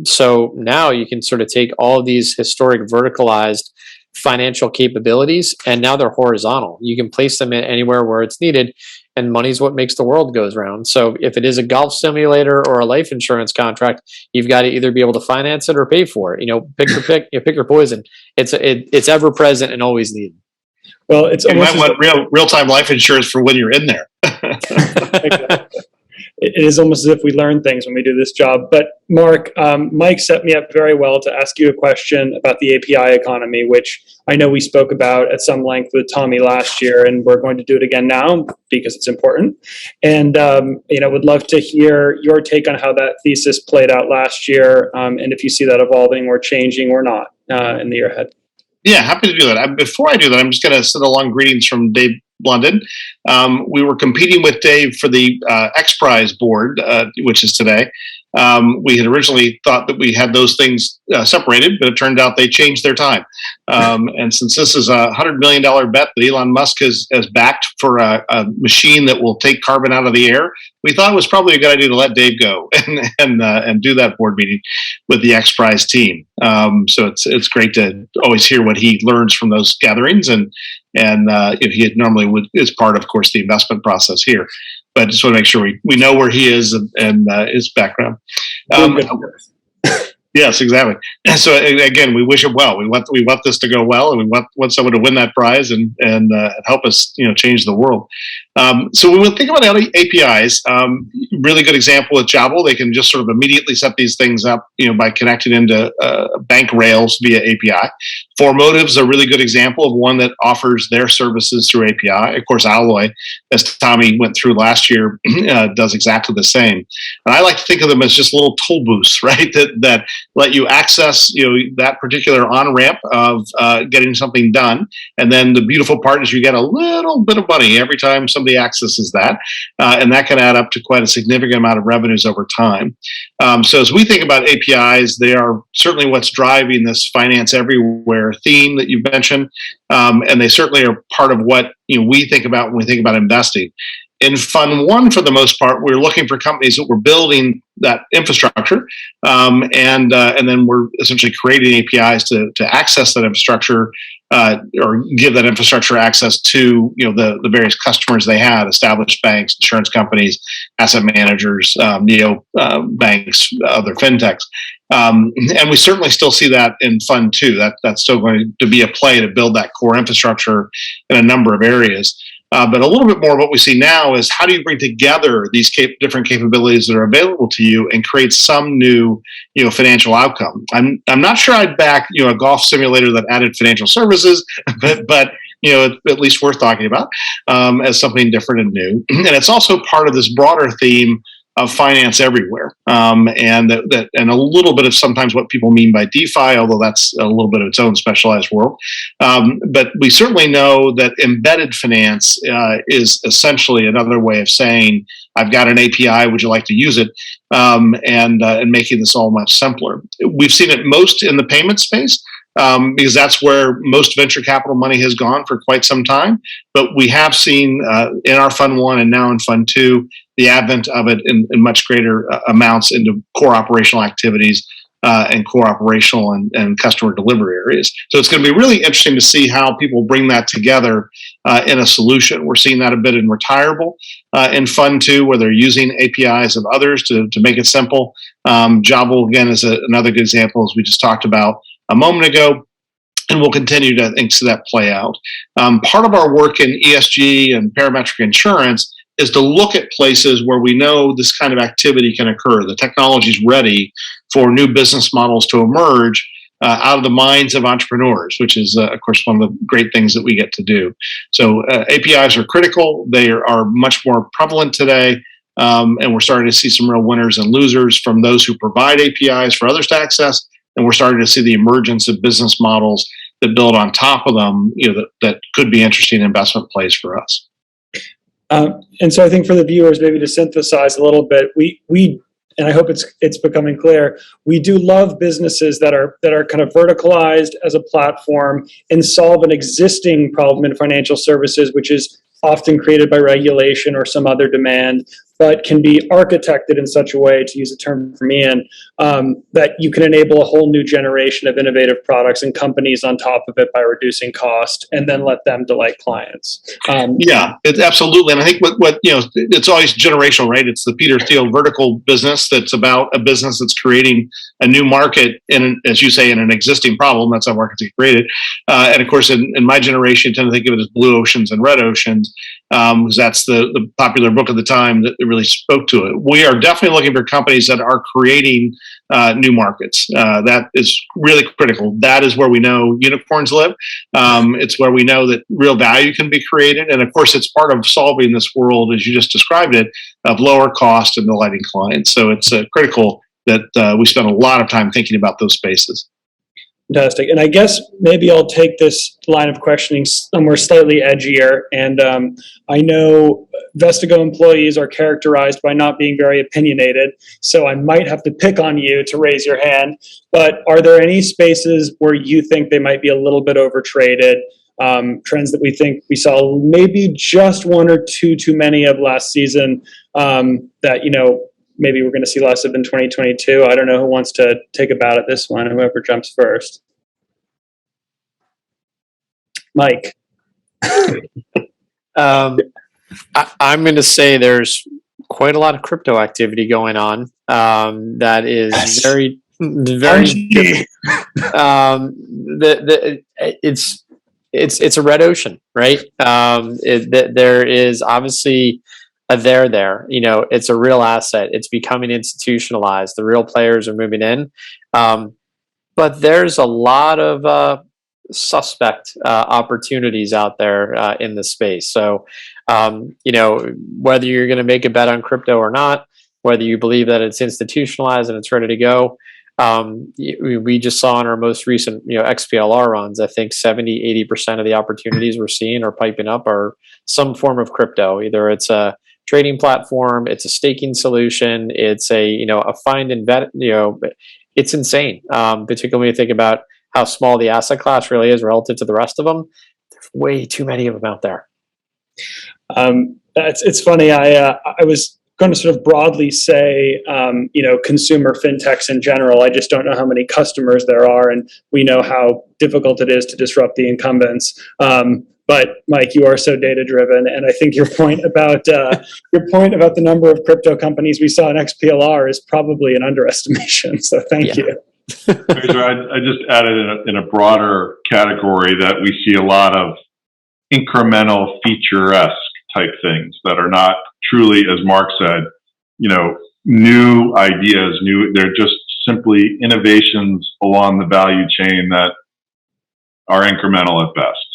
So now you can sort of take all of these historic verticalized financial capabilities, and now they're horizontal. You can place them in anywhere where it's needed, and money's what makes the world goes round. So if it is a golf simulator or a life insurance contract, you've got to either be able to finance it or pay for it. Pick your poison. It's ever present and always needed. Well, it's you might want real-time life insurance for when you're in there. Exactly. It is almost as if we learn things when we do this job. But Mark, Mike set me up very well to ask you a question about the API economy, which I know we spoke about at some length with Tommy last year, and we're going to do it again now because it's important. And would love to hear your take on how that thesis played out last year, and if you see that evolving or changing or not in the year ahead. Yeah, happy to do that. Before I do that, I'm just going to send along greetings from Dave London. We were competing with Dave for the X Prize board, which is today. We had originally thought that we had those things separated, but it turned out they changed their time. And since this is a $100 million bet that Elon Musk has backed for a machine that will take carbon out of the air, we thought it was probably a good idea to let Dave go and do that board meeting with the X Prize team. So it's great to always hear what he learns from those gatherings, and he normally is part, of course, the investment process here. But I just want to make sure we know where he is and his background. Yes, exactly. So again, we wish him well. We want this to go well, and we want someone to win that prize and help us change the world. So when we think about APIs, really good example with Jabal, they can just sort of immediately set these things up, by connecting into bank rails via API. For Motive's a really good example of one that offers their services through API. Of course, Alloy, as Tommy went through last year, does exactly the same. And I like to think of them as just little toll booths, right? That let you access, that particular on ramp of getting something done. And then the beautiful part is you get a little bit of money every time somebody accesses that, and that can add up to quite a significant amount of revenues over time. So as we think about APIs, they are certainly what's driving this finance everywhere theme that you mentioned, and they certainly are part of what we think about when we think about investing. In Fund 1, for the most part, we're looking for companies that we're building that infrastructure, and then we're essentially creating APIs to access that infrastructure, or give that infrastructure access to the various customers they have: established banks, insurance companies, asset managers, neo banks, other fintechs. And we certainly still see that in Fund 2. That's still going to be a play to build that core infrastructure in a number of areas. But a little bit more of what we see now is how do you bring together these different capabilities that are available to you and create some new, financial outcome. I'm not sure I'd back, a golf simulator that added financial services, but at least worth talking about as something different and new. And it's also part of this broader theme of finance everywhere, and and a little bit of sometimes what people mean by DeFi, although that's a little bit of its own specialized world. But we certainly know that embedded finance is essentially another way of saying, I've got an API, would you like to use it? And making this all much simpler. We've seen it most in the payment space, because that's where most venture capital money has gone for quite some time. But we have seen in our Fund 1 and now in Fund 2, the advent of it in much greater amounts into core operational activities and core operational and customer delivery areas. So it's going to be really interesting to see how people bring that together in a solution. We're seeing that a bit in Retirable in Fund 2, where they're using APIs of others to make it simple. Jabal, again, is another good example, as we just talked about a moment ago. And we'll continue to see that play out. Part of our work in ESG and parametric insurance is to look at places where we know this kind of activity can occur. The technology is ready for new business models to emerge out of the minds of entrepreneurs, which is, of course, one of the great things that we get to do. So APIs are critical. They are much more prevalent today. And we're starting to see some real winners and losers from those who provide APIs for others to access. And we're starting to see the emergence of business models that build on top of them, that could be interesting investment plays for us. And so I think for the viewers, maybe to synthesize a little bit, we and I hope it's becoming clear, we do love businesses that are kind of verticalized as a platform and solve an existing problem in financial services, which is often created by regulation or some other demand, but can be architected in such a way, to use a term from Ian, that you can enable a whole new generation of innovative products and companies on top of it by reducing cost, and then let them delight clients. Yeah, it's absolutely. And I think what it's always generational, right? It's the Peter Thiel vertical business that's about a business that's creating a new market, as you say, in an existing problem. That's how markets get created. And of course, in my generation, I tend to think of it as blue oceans and red oceans, because that's the popular book of the time that really spoke to it. We are definitely looking for companies that are creating new markets. That is really critical. That is where we know unicorns live. It's where we know that real value can be created. And of course, it's part of solving this world, as you just described it, of lower cost and delighting clients. So it's critical that we spend a lot of time thinking about those spaces. Fantastic. And I guess maybe I'll take this line of questioning somewhere slightly edgier. And I know Vestigo employees are characterized by not being very opinionated, so I might have to pick on you to raise your hand. But are there any spaces where you think they might be a little bit overtraded? Trends that we think we saw maybe just one or two too many of last season, that, maybe we're going to see less of in 2022. I don't know who wants to take a bat at this one, whoever jumps first. Mike. I'm going to say there's quite a lot of crypto activity going on. That is very, very. It's it's a red ocean, right? There is obviously a there. It's a real asset. It's becoming institutionalized. The real players are moving in, but there's a lot of suspect opportunities out there in the space. So, whether you're going to make a bet on crypto or not, whether you believe that it's institutionalized and it's ready to go. We just saw in our most recent, XPLR runs, I think 70-80% of the opportunities we're seeing or piping up are some form of crypto. Either it's a trading platform, it's a staking solution, it's a find and vet. It's insane. Particularly when you think about how small the asset class really is relative to the rest of them. There's way too many of them out there. It's funny. I was going to sort of broadly say, consumer fintechs in general. I just don't know how many customers there are, and we know how difficult it is to disrupt the incumbents. But Mike, you are so data driven, and I think your point about the number of crypto companies we saw in XPLR is probably an underestimation. So thank you. I just added in a broader category that we see a lot of incremental feature-esque type things that are not truly, as Mark said, new ideas, they're just simply innovations along the value chain that are incremental at best.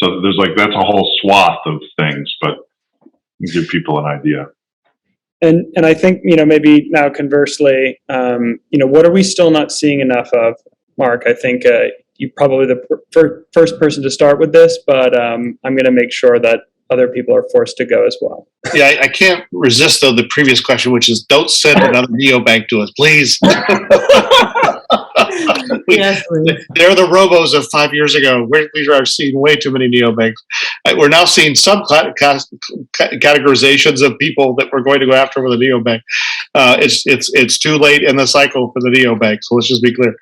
So there's that's a whole swath of things, but give people an idea. And I think, maybe now conversely, what are we still not seeing enough of, Mark? I think you're probably the first person to start with this, but I'm going to make sure that other people are forced to go as well. Yeah, I can't resist, though, the previous question, which is don't send another neobank to us, please. Yes, They're the robos of 5 years ago. We are seeing way too many neobanks. We're now seeing some categorizations of people that we're going to go after with a neobank. It's too late in the cycle for the neobank, so let's just be clear.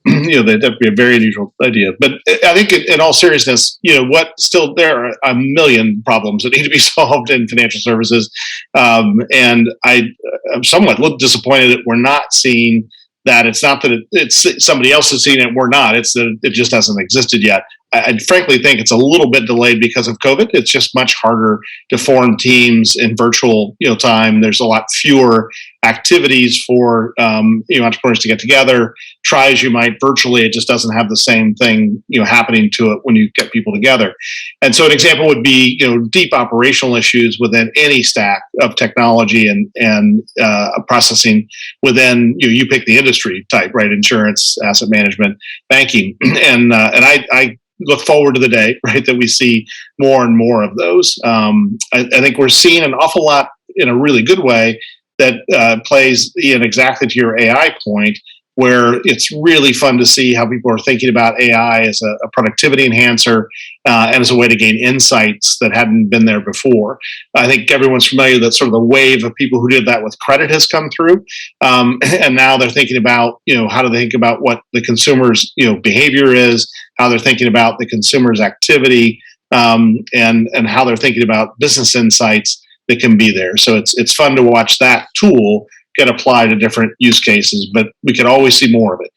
That'd be a very unusual idea. But I think in all seriousness, there are a million problems that need to be solved in financial services. And I'm somewhat disappointed that we're not seeing that. It's not that it's somebody else is seeing it, we're not. It's that it just hasn't existed yet. I frankly think it's a little bit delayed because of COVID. It's just much harder to form teams in virtual time. There's a lot fewer activities for entrepreneurs to get together. Try as you might virtually, it just doesn't have the same thing happening to it when you get people together. And so an example would be deep operational issues within any stack of technology and processing within you pick the industry type, right? Insurance, asset management, banking, and I look forward to the day, right, that we see more and more of those. I think we're seeing an awful lot in a really good way that plays in exactly to your AI point, where it's really fun to see how people are thinking about AI as a productivity enhancer and as a way to gain insights that hadn't been there before. I think everyone's familiar that sort of the wave of people who did that with credit has come through. And now they're thinking about, how do they think about what the consumer's, behavior is, how they're thinking about the consumer's activity, and how they're thinking about business insights that can be there. So it's fun to watch that tool get applied to different use cases, but we could always see more of it,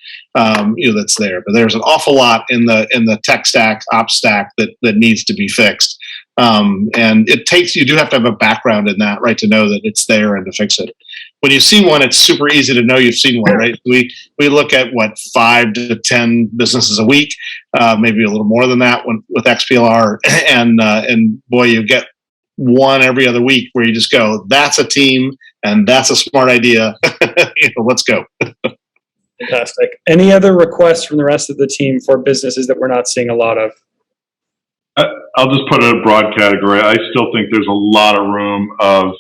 that's there. But there's an awful lot in the tech stack, ops stack that needs to be fixed. And you do have to have a background in that, right, to know that it's there and to fix it. When you see one, it's super easy to know you've seen one, right? We look at 5 to 10 businesses a week, maybe a little more than that with XPLR, and boy, you get one every other week where you just go, that's a team and that's a smart idea. Let's go. Fantastic. Any other requests from the rest of the team for businesses that we're not seeing a lot of? I'll just put it in a broad category. I still think there's a lot of room of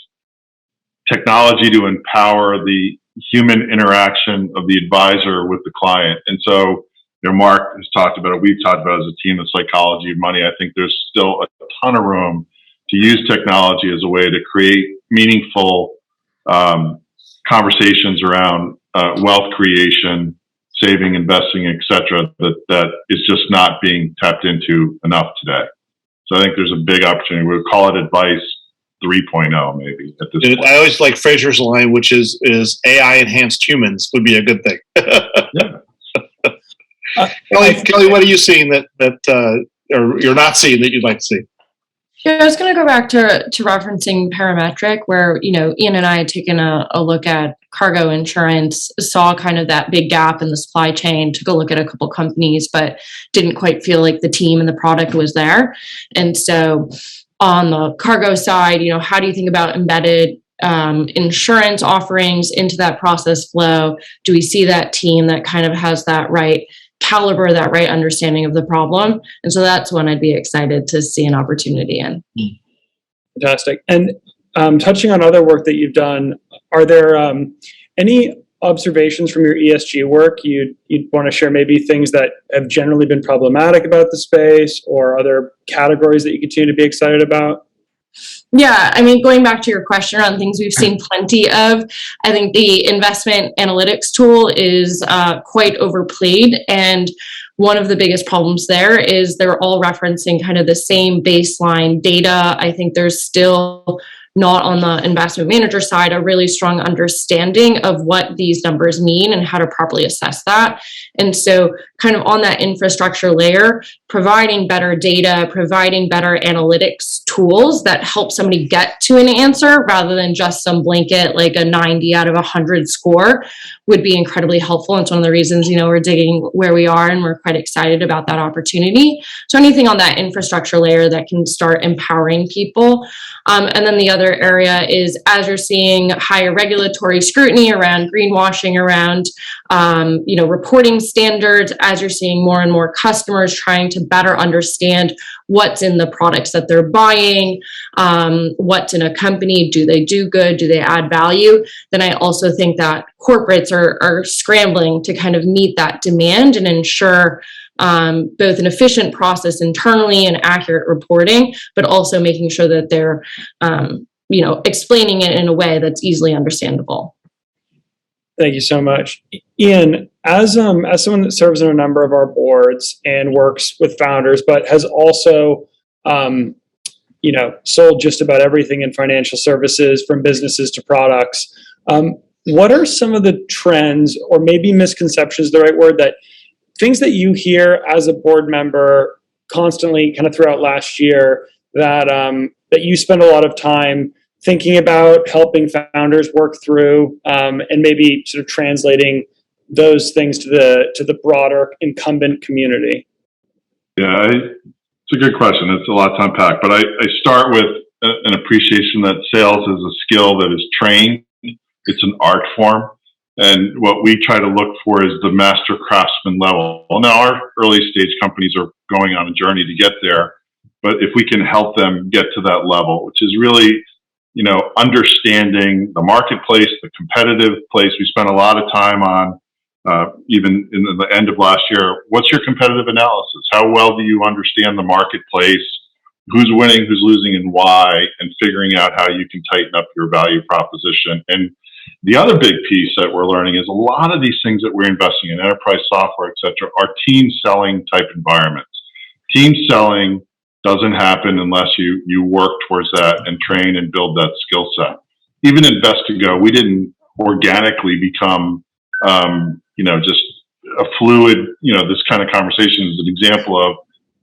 technology to empower the human interaction of the advisor with the client. And so, Mark has talked about it. We've talked about it as a team, the psychology of money. I think there's still a ton of room to use technology as a way to create meaningful conversations around wealth creation, saving, investing, etc. That is just not being tapped into enough today. So I think there's a big opportunity. We'll call it advice 3.0 maybe at this point. I always like Fraser's line, which is AI enhanced humans would be a good thing. Yeah. Kelly, what are you seeing that or you're not seeing that you'd like to see? Yeah, I was going to go back to referencing parametric, where, Ian and I had taken a look at cargo insurance, saw kind of that big gap in the supply chain, took a look at a couple companies, but didn't quite feel like the team and the product was there. And so on the cargo side, how do you think about embedded insurance offerings into that process flow? Do we see that team that kind of has that right caliber, that right understanding of the problem? And so that's when I'd be excited to see an opportunity in. Fantastic. And touching on other work that you've done, are there any observations from your ESG work you'd want to share? Maybe things that have generally been problematic about the space, or other categories that you continue to be excited about? Yeah, I mean, going back to your question around things we've seen plenty of, I think the investment analytics tool is quite overplayed. And one of the biggest problems there is they're all referencing kind of the same baseline data. I think there's still not, on the investment manager side, a really strong understanding of what these numbers mean and how to properly assess that. And so kind of on that infrastructure layer, providing better data, providing better analytics tools that help somebody get to an answer rather than just some blanket, like a 90 out of 100 score, would be incredibly helpful. And it's one of the reasons, we're digging where we are, and we're quite excited about that opportunity. So anything on that infrastructure layer that can start empowering people. And then the other area is, as you're seeing higher regulatory scrutiny around greenwashing, around reporting standards, as you're seeing more and more customers trying to better understand what's in the products that they're buying, what's in a company, do they do good, do they add value, then I also think that corporates are scrambling to kind of meet that demand and ensure both an efficient process internally and accurate reporting, but also making sure that they're, explaining it in a way that's easily understandable. Thank you so much. Ian, as someone that serves on a number of our boards and works with founders, but has also, sold just about everything in financial services, from businesses to products, what are some of the trends, or maybe misconceptions is the right word, that things that you hear as a board member constantly kind of throughout last year that that you spend a lot of time thinking about, helping founders work through, and maybe sort of translating those things to the broader incumbent community? Yeah, it's a good question. It's a lot to unpack, but I start with an appreciation that sales is a skill that is trained. It's an art form. And what we try to look for is the master craftsman level. Well, now our early stage companies are going on a journey to get there, but if we can help them get to that level, which is really, understanding the marketplace, the competitive place. We spent a lot of time on, even in the end of last year, what's your competitive analysis? How well do you understand the marketplace? Who's winning, who's losing, and why? And figuring out how you can tighten up your value proposition. And the other big piece that we're learning is a lot of these things that we're investing in, enterprise software, et cetera, are team selling type environments. Team selling doesn't happen unless you work towards that and train and build that skill set. Even in Vestigo, we didn't organically become, just a fluid, this kind of conversation is an example of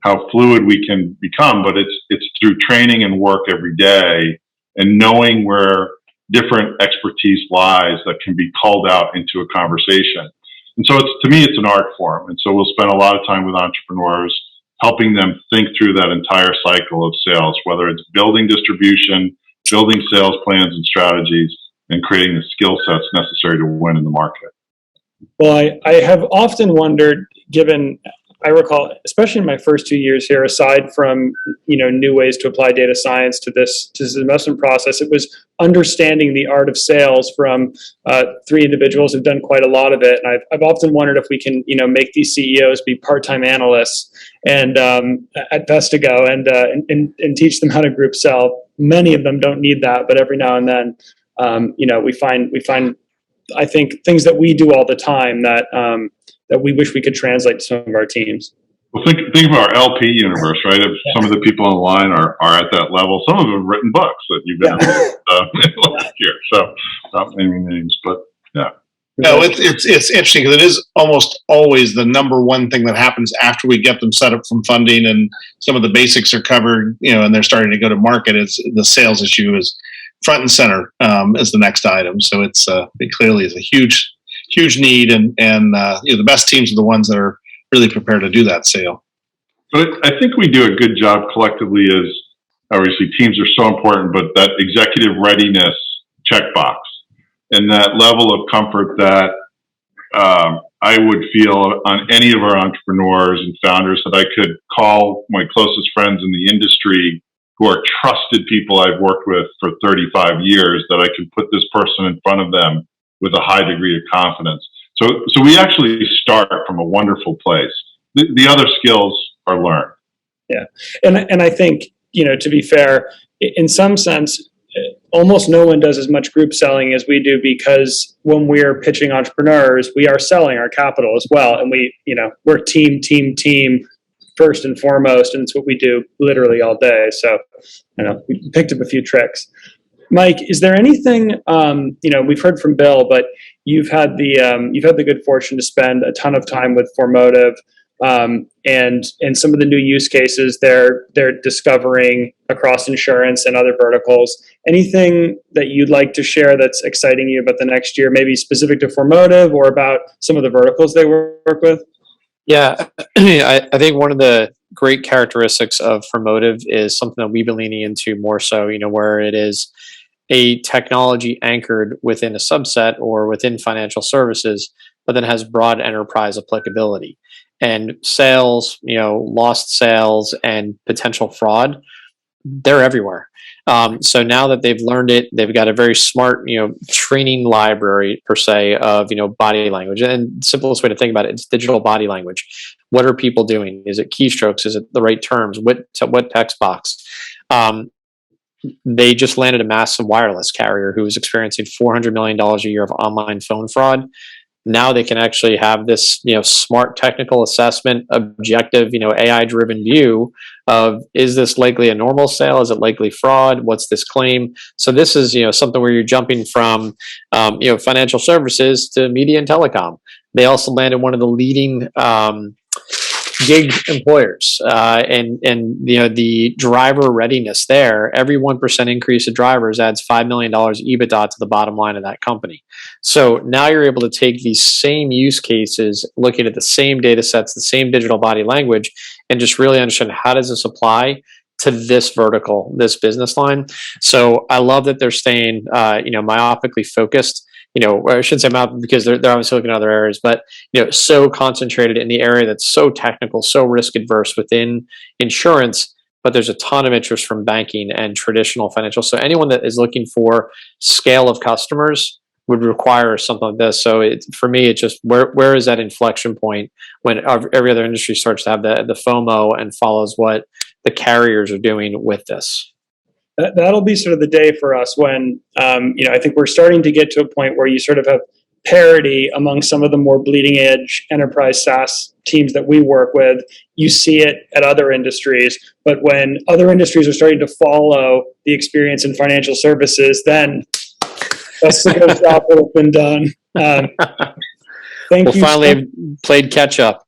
how fluid we can become, but it's through training and work every day and knowing where different expertise lies that can be called out into a conversation. And so to me, it's an art form. And so we'll spend a lot of time with entrepreneurs, helping them think through that entire cycle of sales, whether it's building distribution, building sales plans and strategies, and creating the skill sets necessary to win in the market. Well, I have often wondered, given I recall, especially in my first 2 years here, aside from new ways to apply data science to this investment process, it was understanding the art of sales from 3 individuals who've done quite a lot of it. And I've often wondered if we can make these CEOs be part-time analysts and at Vestigo and teach them how to group sell. Many of them don't need that, but every now and then, we find I think things that we do all the time that we wish we could translate to some of our teams. Well, think of our LP universe, right? If some of the people on the line are at that level, some of them have written books that you've been last year. So not naming names, but yeah. No, it's interesting because it is almost always the number one thing that happens after we get them set up from funding and some of the basics are covered, and they're starting to go to market. Is the sales issue is front and center as the next item. So it clearly is a huge need, and the best teams are the ones that are really prepared to do that sale. But I think we do a good job collectively. As obviously teams are so important, but that executive readiness checkbox and that level of comfort that I would feel on any of our entrepreneurs and founders, that I could call my closest friends in the industry who are trusted people I've worked with for 35 years, that I can put this person in front of them with a high degree of confidence. So we actually start from a wonderful place. The other skills are learned. Yeah. And I think, to be fair, in some sense, almost no one does as much group selling as we do, because when we're pitching entrepreneurs, we are selling our capital as well. And we're team first and foremost. And it's what we do literally all day. So, we picked up a few tricks. Mike, is there anything, we've heard from Bill, but you've had the good fortune to spend a ton of time with Formotive, and some of the new use cases they're discovering across insurance and other verticals. Anything that you'd like to share that's exciting you about the next year, maybe specific to Formotive or about some of the verticals they work with? Yeah, I think one of the great characteristics of Formotive is something that we've been leaning into more so, where it is a technology anchored within a subset or within financial services, but then has broad enterprise applicability. And sales, lost sales and potential fraud, they're everywhere. So now that they've learned it, they've got a very smart, training library per se of, body language. And the simplest way to think about it, it's digital body language. What are people doing? Is it keystrokes? Is it the right terms? What text box? They just landed a massive wireless carrier who was experiencing $400 million a year of online phone fraud. Now they can actually have this, smart technical assessment, objective, AI-driven view of, is this likely a normal sale? Is it likely fraud? What's this claim? So this is, something where you're jumping from, financial services to media and telecom. They also landed one of the leading gig employers, and the driver readiness there. Every 1% increase of drivers adds $5 million EBITDA to the bottom line of that company. So now you're able to take these same use cases, looking at the same data sets, the same digital body language, and just really understand, how does this apply to this vertical, this business line? So I love that they're staying, myopically focused. I shouldn't say mouth, because they're obviously looking at other areas, but so concentrated in the area that's so technical, so risk adverse within insurance. But there's a ton of interest from banking and traditional financial. So anyone that is looking for scale of customers would require something like this. So for me, it's just where is that inflection point when every other industry starts to have the FOMO and follows what the carriers are doing with this. That'll be sort of the day for us when, I think we're starting to get to a point where you sort of have parity among some of the more bleeding edge enterprise SaaS teams that we work with. You see it at other industries, but when other industries are starting to follow the experience in financial services, then that's the good job will have been done. Thank you. Finally played catch up.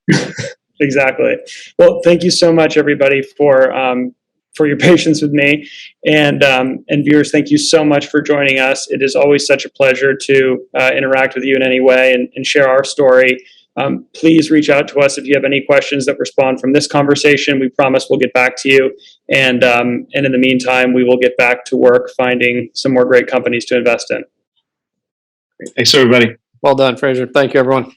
Exactly. Well, thank you so much, everybody, for your patience with me, and viewers, thank you so much for joining us. It is always such a pleasure to interact with you in any way and share our story. Please reach out to us if you have any questions that respond from this conversation. We promise we'll get back to you, and in the meantime, we will get back to work finding some more great companies to invest in. Thanks, everybody. Well done, Fraser. Thank you, everyone.